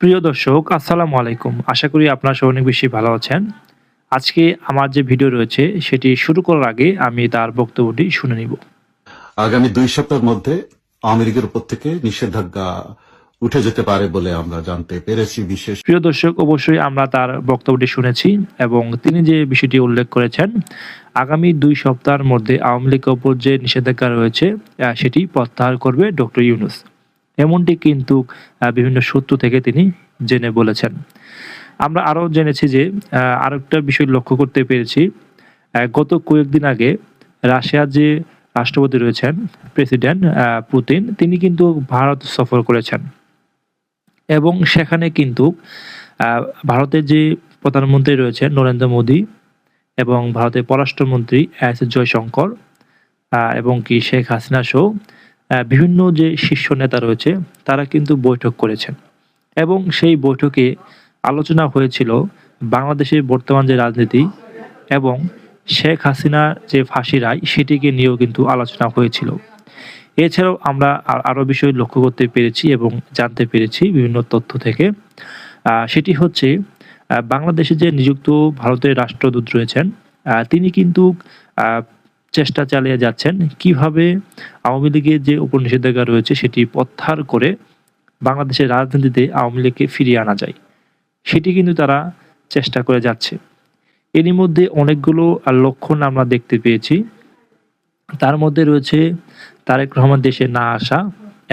প্রিয় দর্শক, আসসালামু আলাইকুম। আশা করি আপনারা সবাই অনেক বেশি ভালো আছেন। আজকে আমার যে ভিডিও রয়েছে সেটি শুরু করার আগে আমি তার বক্তব্যটি শুনে নিব। আগামী ২ সপ্তাহের মধ্যে আওয়ামী লীগের উপর থেকে নিষেধাজ্ঞা উঠে যেতে পারে বলে আমরা জানতে পেরেছি। বিশেষ প্রিয় দর্শক, অবশ্যই আমরা তার বক্তব্যটি শুনেছি এবং তিনি যে বিষয়টি উল্লেখ করেছেন, আগামী ২ সপ্তাহের মধ্যে আওয়ামী লীগের উপর যে নিষেধাজ্ঞা রয়েছে সেটি প্রত্যাহার করবে ডক্টর ইউনূস। এমনটি কিন্তু বিভিন্ন সূত্র থেকে তিনি জেনে বলেছেন। আমরা আরও জেনেছি যে আরেকটা বিষয় লক্ষ্য করতে পেরেছি। গত কয়েকদিন আগে রাশিয়ার যে রাষ্ট্রপতি রয়েছেন, প্রেসিডেন্ট পুতিন, তিনি কিন্তু ভারত সফর করেছেন এবং সেখানে কিন্তু আ ভারতের যে প্রধানমন্ত্রী রয়েছেন নরেন্দ্র মোদি এবং ভারতের পররাষ্ট্রমন্ত্রী এস জয়শঙ্কর এবং কি শেখ হাসিনা সহ বিভিন্ন যে শীর্ষ নেতা রয়েছে তারা কিন্তু বৈঠক করেছেন এবং সেই বৈঠকে আলোচনা হয়েছিল বাংলাদেশের বর্তমান যে রাজনীতি এবং শেখ হাসিনার যে ফাঁসি রায় সেটিকে নিয়েও কিন্তু আলোচনা হয়েছিল। এছাড়াও আমরা আরও বিষয় লক্ষ্য করতে পেরেছি এবং জানতে পেরেছি বিভিন্ন তথ্য থেকে। সেটি হচ্ছে বাংলাদেশে যে নিযুক্ত ভারতের রাষ্ট্রদূত রয়েছেন, তিনি কিন্তু আ চেষ্টা চালিয়ে যাচ্ছেন কিভাবে আওয়ামী লীগের যে উপর নিষেধাজ্ঞা রয়েছে সেটি প্রত্যাহার করে বাংলাদেশের রাজনীতিতে আওয়ামী লীগকে ফিরিয়ে আনা যায়। সেটি কিন্তু তারা চেষ্টা করে যাচ্ছে। এরই মধ্যে অনেকগুলো লক্ষণ আমরা দেখতে পেয়েছি। তার মধ্যে রয়েছে তারেক রহমান দেশে না আসা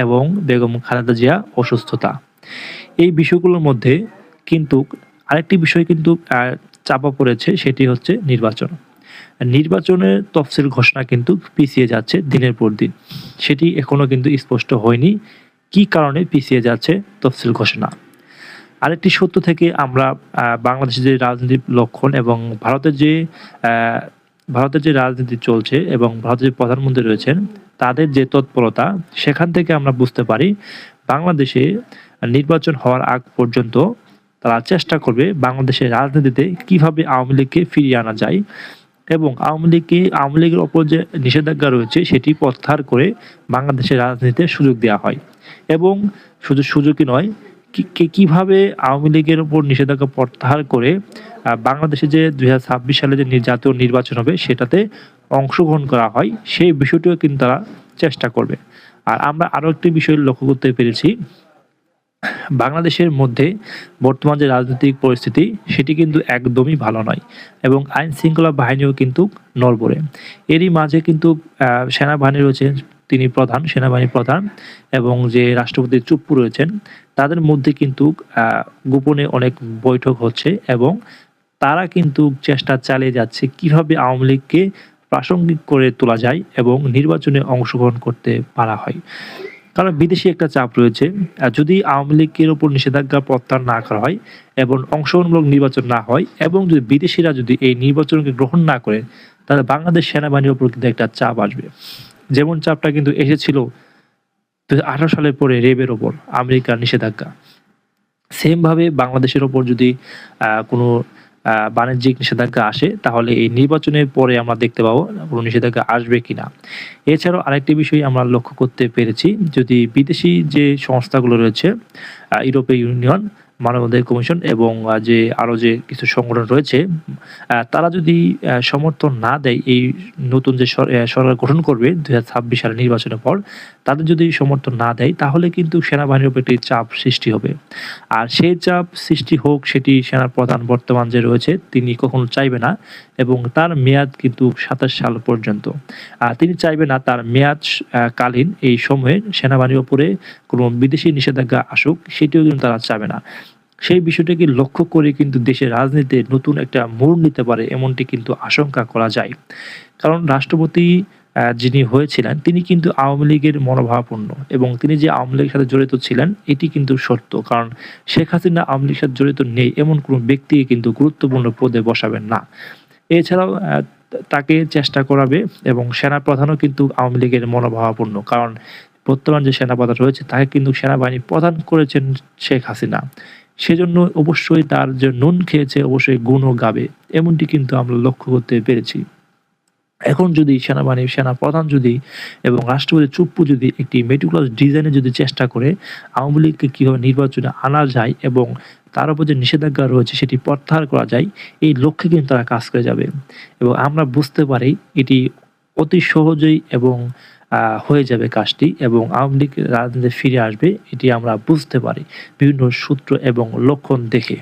এবং বেগম খালেদা জিয়া অসুস্থতা। এই বিষয়গুলোর মধ্যে কিন্তু আরেকটি বিষয় কিন্তু চাপা পড়েছে, সেটি হচ্ছে নির্বাচন। নির্বাচনের তফসিল ঘোষণা কিন্তু পিছিয়ে যাচ্ছে দিনের পর দিন। সেটি এখনো কিন্তু স্পষ্ট হয়নি কী কারণে পিছিয়ে যাচ্ছে তফসিল ঘোষণা। আরেকটি সত্য থেকে আমরা বাংলাদেশের যে রাজনীতির লক্ষণ এবং আ ভারতের যে রাজনীতি চলছে এবং ভারতের যে প্রধানমন্ত্রী রয়েছেন তাদের যে তৎপরতা, সেখান থেকে আমরা বুঝতে পারি বাংলাদেশে নির্বাচন হওয়ার আগ পর্যন্ত তারা চেষ্টা করবে বাংলাদেশের রাজনীতিতে কিভাবে আওয়ামী লীগকে ফিরিয়ে আনা যায় এবং আওয়ামী লীগের ওপর যে নিষেধাজ্ঞা রয়েছে সেটি প্রত্যাহার করে বাংলাদেশের রাজনীতিতে সুযোগ দেওয়া হয় এবং শুধু সুযোগই নয়, কিভাবে আওয়ামী লীগের উপর নিষেধাজ্ঞা প্রত্যাহার করে বাংলাদেশে যে ২০২৬ সালে যে জাতীয় নির্বাচন হবে সেটাতে অংশগ্রহণ করা হয়, সেই বিষয়টিও কিন্তু তারা চেষ্টা করবে। আর আমরা আরও একটি বিষয় লক্ষ্য করতে পেরেছি, বাংলাদেশের মধ্যে বর্তমান যে রাজনৈতিক পরিস্থিতি সেটি কিন্তু একদমই ভালো নয় এবং আইন শৃঙ্খলা বাহিনীও কিন্তু নড়বড়ে। এরই মাঝে কিন্তু সেনাবাহিনী রয়েছেন, তিনি সেনাবাহিনীর প্রধান এবং যে রাষ্ট্রপতি চুপ্পু রয়েছেন, তাদের মধ্যে কিন্তু গোপনে অনেক বৈঠক হচ্ছে এবং তারা কিন্তু চেষ্টা চালিয়ে যাচ্ছে কিভাবে আওয়ামী লীগকে প্রাসঙ্গিক করে তোলা যায় এবং নির্বাচনে অংশগ্রহণ করতে পারা হয়। কারণ বিদেশি একটা চাপ রয়েছে। যদি আওয়ামী লীগের উপর নিষেধাজ্ঞা প্রত্যাহার না করা হয় এবং অংশগ্রহণমূলক নির্বাচন না হয় এবং যদি বিদেশিরা যদি এই নির্বাচনকে গ্রহণ না করে, তাহলে বাংলাদেশ সেনাবাহিনীর উপর কিন্তু একটা চাপ আসবে। যেমন চাপটা কিন্তু এসেছিল ২০১৮ সালের পরে র্যাবের ওপর আমেরিকার নিষেধাজ্ঞা। সেম ভাবে বাংলাদেশের ওপর যদি কোনো বাণিজ্যিক নিষেধাজ্ঞা আসে, তাহলে এই নির্বাচনের পরে আমরা দেখতে পাবো কোনো নিষেধাজ্ঞা আসবে কিনা। এছাড়াও আরেকটি বিষয় আমরা লক্ষ্য করতে পেরেছি, যদি বিদেশি যে সংস্থাগুলো রয়েছে, ইউরোপীয় ইউনিয়ন, মানবাধিকার কমিশন এবং যে আরও যে কিছু সংগঠন রয়েছে, তারা যদি সমর্থন না দেয় এই নতুন যে সরকার গঠন করবে ২০২৬ সালের নির্বাচনের পর, তাদের যদি সমর্থন না দেয় তাহলে কিন্তু সেনাবাহিনীর উপর একটি চাপ সৃষ্টি হবে। আর সেই চাপ সৃষ্টি হোক, সেটি সেনাপ্রধান বর্তমান যে রয়েছে তিনি কখনো চাইবে না এবং তার মেয়াদ কিন্তু ২৭ সাল পর্যন্ত। তিনি চাইবে না তার মেয়াদ কালীন এই সময়ে সেনাবাহিনীর উপরে কোনো বিদেশি নিষেধাজ্ঞা আসুক, সেটিও কিন্তু তারা চাবে না। সেই বিষয়টাকে লক্ষ্য করে কিন্তু দেশের রাজনীতিতে নতুন একটা মোড় নিতে পারে, এমনটি কিন্তু আশঙ্কা করা যায়। কারণ রাষ্ট্রপতি যিনি হয়েছিলেন তিনি কিন্তু আওয়ামী লীগের মনোভাবাপন্ন এবং তিনি যে আওয়ামী লীগের সাথে জড়িত ছিলেন এটি কিন্তু সত্য। কারণ শেখ হাসিনা আওয়ামী লীগের সাথে জড়িত নেই এমন কোনো ব্যক্তিকে কিন্তু গুরুত্বপূর্ণ পদে বসাবেন না। এছাড়াও তাকে চেষ্টা করাবে এবং সেনাপ্রধানও কিন্তু আওয়ামী লীগের মনোভাবাপন্ন। কারণ বর্তমান যে সেনাপ্রধান রয়েছে তাকে কিন্তু সেনাবাহিনী প্রধান করেছেন শেখ হাসিনা। সেজন্য অবশ্যই তার যে নুন খেয়েছে অবশ্যই গুণও গাবে, এমনটি কিন্তু আমরা লক্ষ্য করতে পেরেছি। এখন যদি সেনাবাহিনীর সেনাপ্রধান যদি এবং রাষ্ট্রপতি চুপ্পু যদি একটি মেটিকুলাস ডিজাইনে যদি চেষ্টা করে আওয়ামী লীগকে কীভাবে নির্বাচনে আনা যায় এবং তার উপর যে নিষেধাজ্ঞা রয়েছে সেটি প্রত্যাহার করা যায়, এই লক্ষ্যে কিন্তু তারা কাজ করে যাবে। এবং আমরা বুঝতে পারি এটি অতি সহজেই এবং হয়ে যাবে কাজটি এবং আওয়ামী লীগ রাজনীতিতে ফিরে আসবে, এটি আমরা বুঝতে পারি বিভিন্ন সূত্র এবং লক্ষণ দেখে।